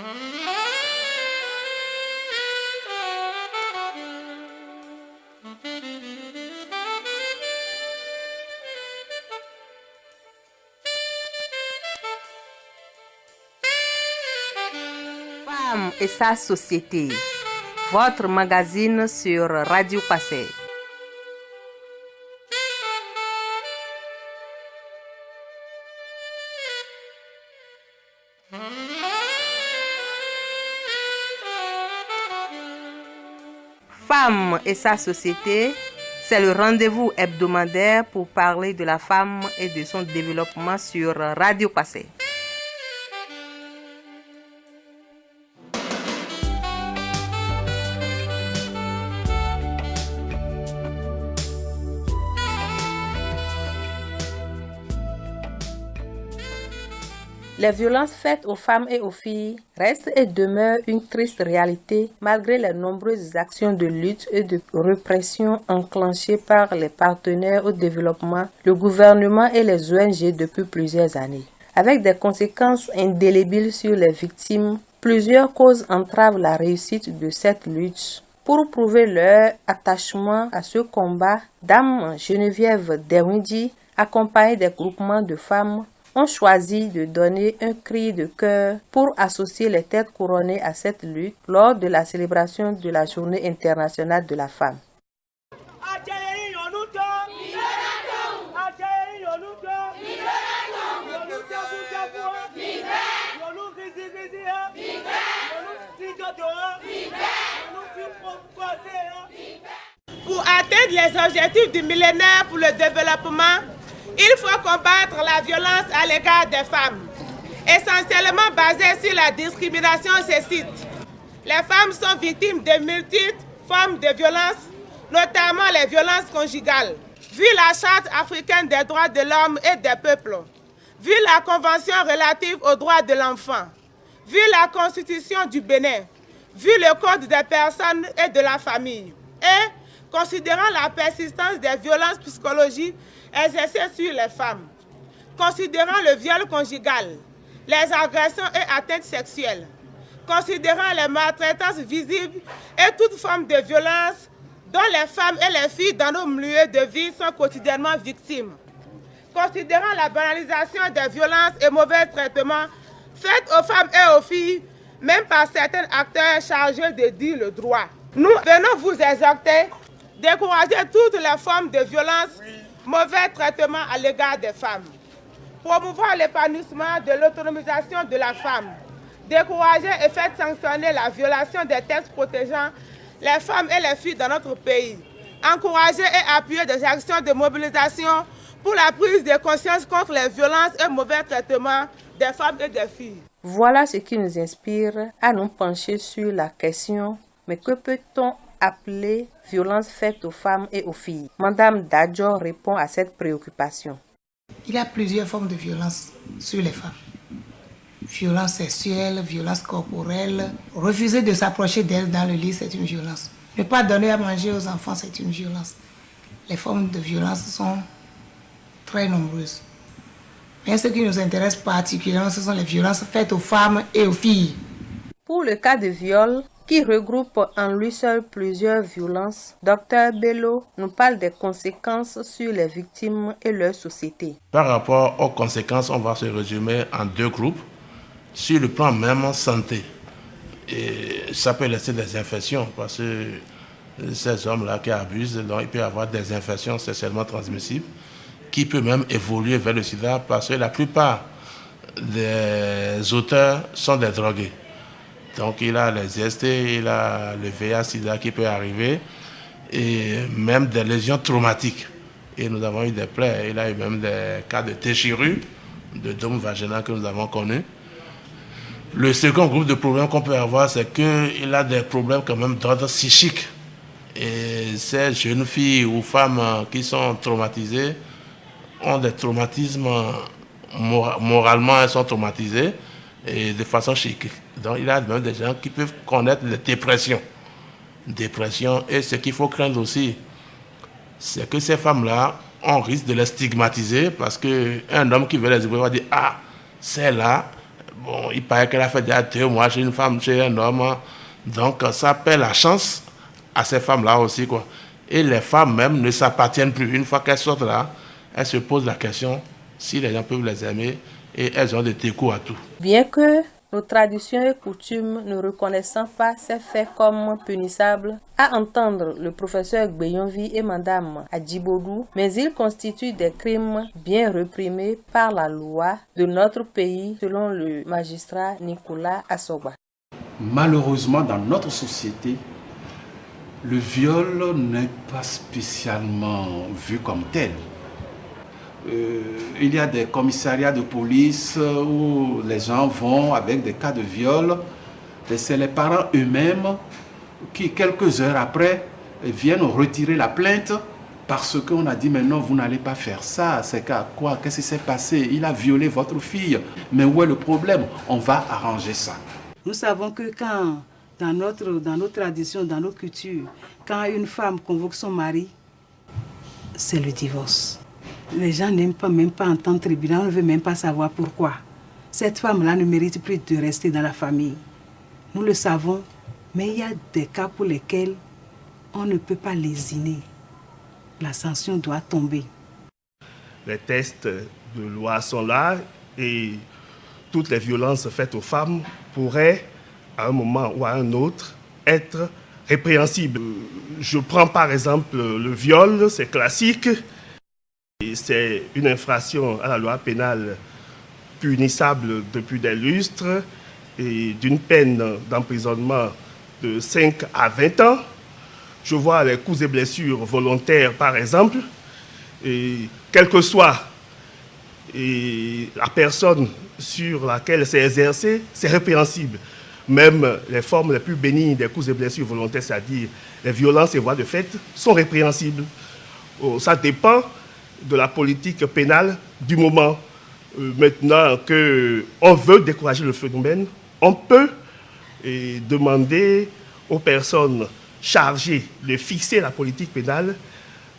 Femme et sa société, votre magazine sur Radio Passé. Femme et sa société, c'est le rendez-vous hebdomadaire pour parler de la femme et de son développement sur Radio Passé. Les violences faites aux femmes et aux filles restent et demeurent une triste réalité malgré les nombreuses actions de lutte et de répression enclenchées par les partenaires au développement, le gouvernement et les ONG depuis plusieurs années. Avec des conséquences indélébiles sur les victimes, plusieurs causes entravent la réussite de cette lutte. Pour prouver leur attachement à ce combat, Dame Geneviève Derwindi, accompagnée des groupements de femmes, ont choisi de donner un cri de cœur pour associer les têtes couronnées à cette lutte lors de la célébration de la Journée internationale de la femme. Pour atteindre les objectifs du millénaire pour le développement, il faut combattre la violence à l'égard des femmes, essentiellement basée sur la discrimination sexiste. Les femmes sont victimes de multiples formes de violence, notamment les violences conjugales. Vu la Charte africaine des droits de l'homme et des peuples, vu la Convention relative aux droits de l'enfant, vu la Constitution du Bénin, vu le Code des personnes et de la famille, et considérant la persistance des violences psychologiques exercées sur les femmes, considérant le viol conjugal, les agressions et atteintes sexuelles, considérant les maltraitances visibles et toute forme de violence dont les femmes et les filles dans nos milieux de vie sont quotidiennement victimes, considérant la banalisation des violences et mauvais traitements faits aux femmes et aux filles, même par certains acteurs chargés de dire le droit. Nous venons vous exhorter, décourager toutes les formes de violence, mauvais traitement à l'égard des femmes, promouvoir l'épanouissement de l'autonomisation de la femme, décourager et faire sanctionner la violation des textes protégeant les femmes et les filles dans notre pays, encourager et appuyer des actions de mobilisation pour la prise de conscience contre les violences et mauvais traitements des femmes et des filles. Voilà ce qui nous inspire à nous pencher sur la question, mais que peut-on appeler violence faite aux femmes et aux filles? Madame Dadjo répond à cette préoccupation. Il y a plusieurs formes de violence sur les femmes. Violence sexuelle, violence corporelle. Refuser de s'approcher d'elles dans le lit, c'est une violence. Ne pas donner à manger aux enfants, c'est une violence. Les formes de violence sont très nombreuses. Mais ce qui nous intéresse particulièrement, ce sont les violences faites aux femmes et aux filles. Pour le cas de viol, qui regroupe en lui seul plusieurs violences, Dr Bello nous parle des conséquences sur les victimes et leur société. Par rapport aux conséquences, on va se résumer en deux groupes. Sur le plan même santé, et ça peut laisser des infections parce que ces hommes-là qui abusent, donc il peut y avoir des infections sexuellement transmissibles qui peuvent même évoluer vers le sida parce que la plupart des auteurs sont des drogués. Donc il a les IST, il a le VIH-Sida qui peut arriver et même des lésions traumatiques. Et nous avons eu des plaies, il a eu même des cas de déchirure, de dôme vaginal que nous avons connus. Le second groupe de problèmes qu'on peut avoir, c'est qu'il a des problèmes quand même d'ordre psychique. Et ces jeunes filles ou femmes qui sont traumatisées ont des traumatismes, moralement elles sont traumatisées et de façon psychique. Donc il y a même des gens qui peuvent connaître les dépressions. Et ce qu'il faut craindre aussi, c'est que ces femmes-là, on risque de les stigmatiser parce qu'un homme qui veut les épouser va dire « Ah, celle-là, Bon, il paraît qu'elle a fait déjà 2 mois chez une femme, chez un homme. Donc, ça perd la chance à ces femmes-là aussi, quoi. Et les femmes même ne s'appartiennent plus. Une fois qu'elles sortent là, elles se posent la question si les gens peuvent les aimer et elles ont des dégoûts à tout. Bien que nos traditions et coutumes ne reconnaissant pas ces faits comme punissables, à entendre le professeur Gbeyonvi et Madame Adjibodou, mais ils constituent des crimes bien réprimés par la loi de notre pays, selon le magistrat Nicolas Assoba. Malheureusement, dans notre société, le viol n'est pas spécialement vu comme tel. Il y a des commissariats de police où les gens vont avec des cas de viol. Et c'est les parents eux-mêmes qui, quelques heures après, viennent retirer la plainte parce qu'on a dit « Mais non, vous n'allez pas faire ça. C'est qu'à quoi? Qu'est-ce qui s'est passé? Il a violé votre fille. Mais où est le problème? On va arranger ça. » Nous savons que quand, dans notre tradition, dans nos cultures, quand une femme convoque son mari, c'est le divorce. Les gens n'aiment pas même pas entendre tribunal, on ne veut même pas savoir pourquoi. Cette femme-là ne mérite plus de rester dans la famille. Nous le savons, mais il y a des cas pour lesquels on ne peut pas lésiner. La sanction doit tomber. Les textes de loi sont là et toutes les violences faites aux femmes pourraient, à un moment ou à un autre, être répréhensibles. Je prends par exemple le viol, c'est classique. C'est une infraction à la loi pénale punissable depuis des lustres et d'une peine d'emprisonnement de 5 à 20 ans. Je vois les coups et blessures volontaires, par exemple, et quelle que soit la personne sur laquelle c'est exercé, c'est répréhensible. Même les formes les plus bénignes des coups et blessures volontaires, c'est-à-dire les violences et voies de fait, sont répréhensibles. Ça dépend de la politique pénale du moment. Maintenant qu'on veut décourager le phénomène, on peut demander aux personnes chargées de fixer la politique pénale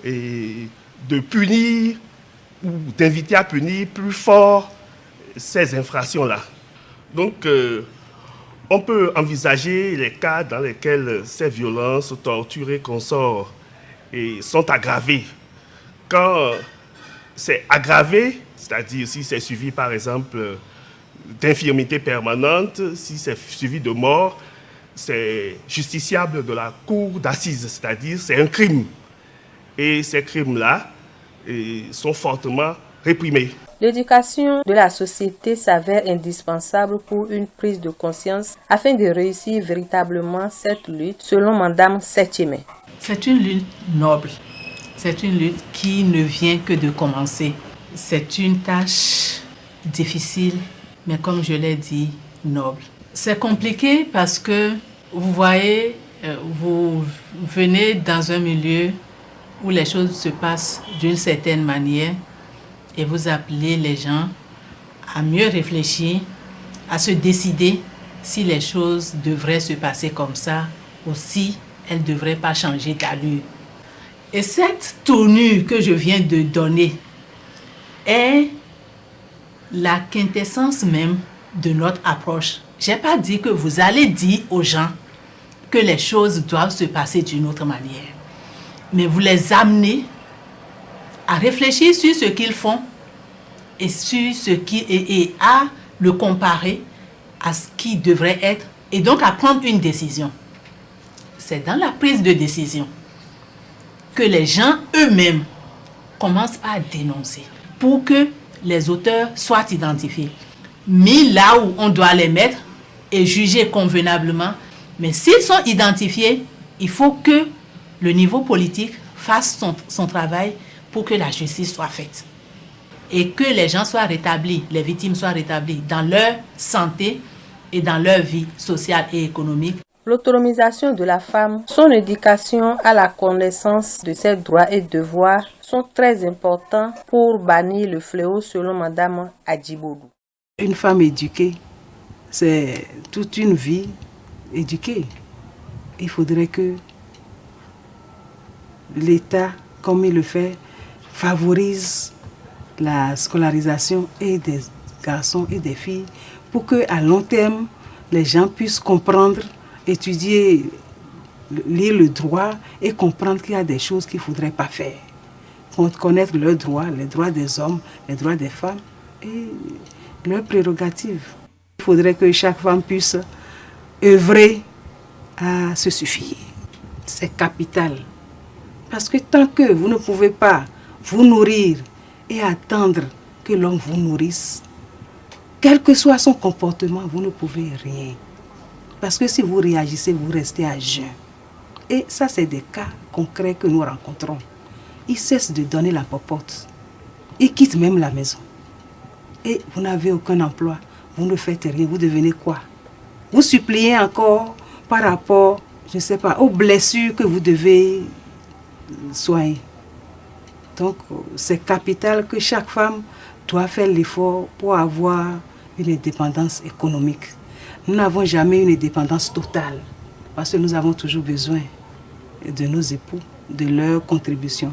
et de punir ou d'inviter à punir plus fort ces infractions-là. Donc, on peut envisager les cas dans lesquels ces violences, tortures et consorts sont aggravées. Quand c'est aggravé, c'est-à-dire si c'est suivi par exemple d'infirmité permanente, si c'est suivi de mort, c'est justiciable de la cour d'assises, c'est-à-dire c'est un crime. Et ces crimes-là sont fortement réprimés. L'éducation de la société s'avère indispensable pour une prise de conscience afin de réussir véritablement cette lutte, selon Madame Setcheme. C'est une lutte noble. C'est une lutte qui ne vient que de commencer. C'est une tâche difficile, mais comme je l'ai dit, noble. C'est compliqué parce que, vous voyez, vous venez dans un milieu où les choses se passent d'une certaine manière et vous appelez les gens à mieux réfléchir, à se décider si les choses devraient se passer comme ça ou si elles ne devraient pas changer d'allure. Et cette tournure que je viens de donner est la quintessence même de notre approche. Je n'ai pas dit que vous allez dire aux gens que les choses doivent se passer d'une autre manière. Mais vous les amenez à réfléchir sur ce qu'ils font et sur ce qui et à le comparer à ce qui devrait être et donc à prendre une décision. C'est dans la prise de décision que les gens eux-mêmes commencent à dénoncer pour que les auteurs soient identifiés, mis là où on doit les mettre et jugés convenablement. Mais s'ils sont identifiés, il faut que le niveau politique fasse son travail pour que la justice soit faite et que les gens soient rétablis, les victimes soient rétablies dans leur santé et dans leur vie sociale et économique. L'autonomisation de la femme, son éducation à la connaissance de ses droits et devoirs sont très importants pour bannir le fléau, selon Madame Adjibodou. Une femme éduquée, c'est toute une vie éduquée. Il faudrait que l'État, comme il le fait, favorise la scolarisation et des garçons et des filles pour qu'à long terme, les gens puissent comprendre, étudier, lire le droit et comprendre qu'il y a des choses qu'il ne faudrait pas faire. Connaître leurs droits, les droits des hommes, les droits des femmes et leurs prérogatives. Il faudrait que chaque femme puisse œuvrer à se suffire. C'est capital. Parce que tant que vous ne pouvez pas vous nourrir et attendre que l'homme vous nourrisse, quel que soit son comportement, vous ne pouvez rien. Parce que si vous réagissez, vous restez à jeun. Et ça, c'est des cas concrets que nous rencontrons. Ils cessent de donner la popote. Ils quittent même la maison. Et vous n'avez aucun emploi. Vous ne faites rien. Vous devenez quoi? Vous suppliez encore par rapport, je ne sais pas, aux blessures que vous devez soigner. Donc, c'est capital que chaque femme doit faire l'effort pour avoir une indépendance économique. Nous n'avons jamais une indépendance totale parce que nous avons toujours besoin de nos époux, de leur contribution.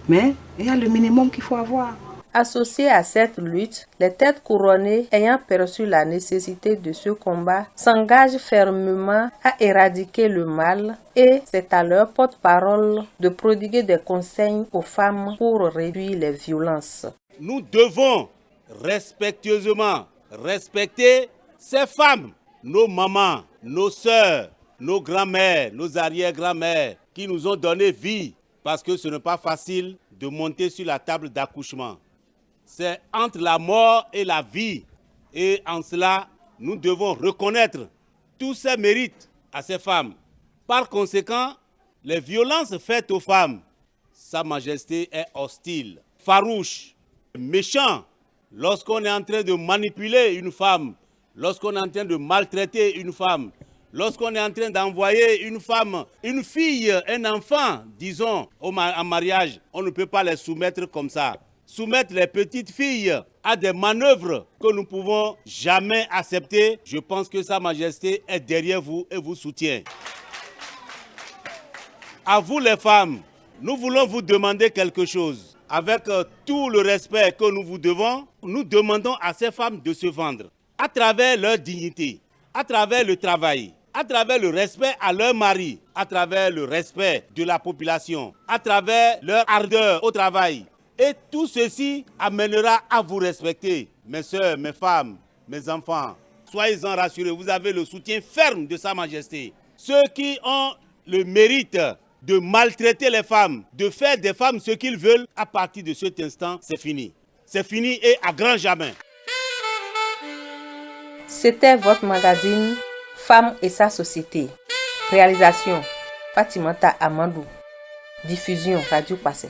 Mais il y a le minimum qu'il faut avoir. Associés à cette lutte, les têtes couronnées ayant perçu la nécessité de ce combat s'engagent fermement à éradiquer le mal et c'est à leur porte-parole de prodiguer des conseils aux femmes pour réduire les violences. Nous devons respectueusement respecter ces femmes, nos mamans, nos sœurs, nos grands-mères, nos arrière-grands-mères qui nous ont donné vie parce que ce n'est pas facile de monter sur la table d'accouchement. C'est entre la mort et la vie. Et en cela, nous devons reconnaître tous ces mérites à ces femmes. Par conséquent, les violences faites aux femmes, Sa Majesté est hostile, farouche, méchant. Lorsqu'on est en train de manipuler une femme, lorsqu'on est en train de maltraiter une femme, lorsqu'on est en train d'envoyer une femme, une fille, un enfant, disons, en mariage, on ne peut pas les soumettre comme ça. Soumettre les petites filles à des manœuvres que nous ne pouvons jamais accepter. Je pense que Sa Majesté est derrière vous et vous soutient. À vous les femmes, nous voulons vous demander quelque chose. Avec tout le respect que nous vous devons, nous demandons à ces femmes de se vendre à travers leur dignité, à travers le travail, à travers le respect à leur mari, à travers le respect de la population, à travers leur ardeur au travail. Et tout ceci amènera à vous respecter. Mes sœurs, mes femmes, mes enfants, soyez-en rassurés, vous avez le soutien ferme de Sa Majesté. Ceux qui ont le mérite de maltraiter les femmes, de faire des femmes ce qu'ils veulent, à partir de cet instant, c'est fini. C'est fini et à grand jamais. C'était votre magazine Femmes et sa société. Réalisation Fatimata Amadou. Diffusion Radio Passé.